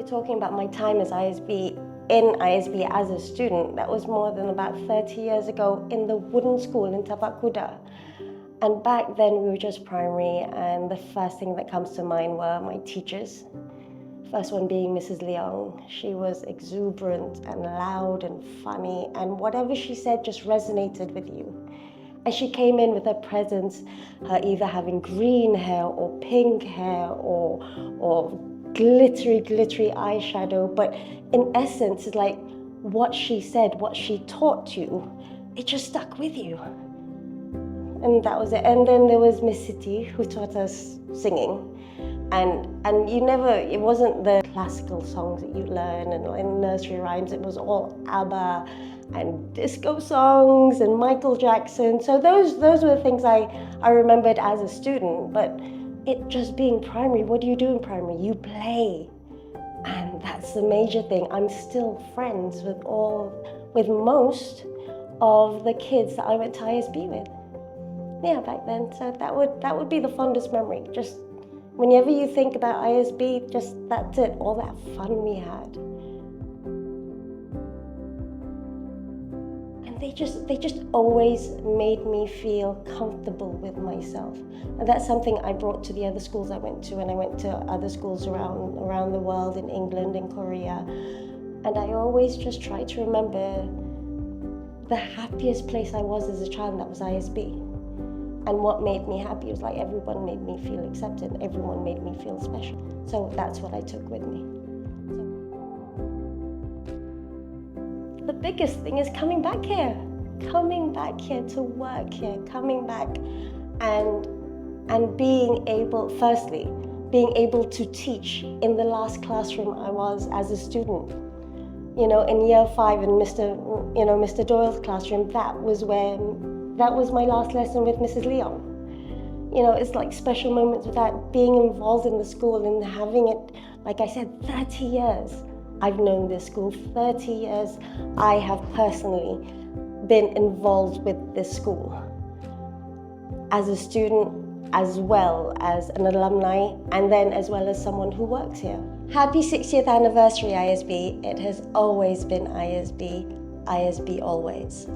you're talking about my time as ISB, in ISB as a student, that was more than about 30 years ago in the wooden school in Tapak, Kuda. And back then we were just primary, and the first thing that comes to mind were my teachers. First one being Mrs. Leong. She was exuberant and loud and funny, and whatever she said just resonated with you. And she came in with her presence, her either having green hair or pink hair or glittery eyeshadow, but in essence, it's like what she said, what she taught you, it just stuck with you. And that was it. And then there was Miss City, who taught us singing. And you never, it wasn't the classical songs that you learn and nursery rhymes, it was all ABBA and disco songs and Michael Jackson. So those were the things I remembered as a student. But it just being primary, what do you do in primary? You play. And that's the major thing. I'm still friends with most of the kids that I went to ISB with. Yeah, back then. So that would be the fondest memory. Just whenever you think about ISB, just that's it, all that fun we had. And they just always made me feel comfortable with myself. And that's something I brought to the other schools I went to, and I went to other schools around the world, in England, in Korea. And I always just try to remember the happiest place I was as a child, and that was ISB. And what made me happy was like everyone made me feel accepted, everyone made me feel special. So that's what I took with me. The biggest thing is coming back here to work here, coming back and being able to teach in the last classroom I was as a student. You know, in year 5 in Mr. Doyle's classroom, that was my last lesson with Mrs. Leong. You know, it's like special moments with that, being involved in the school and having it, like I said, 30 years. I've known this school, 30 years. I have personally been involved with this school as a student, as well as an alumni, and then as well as someone who works here. Happy 60th anniversary, ISB. It has always been ISB, ISB always.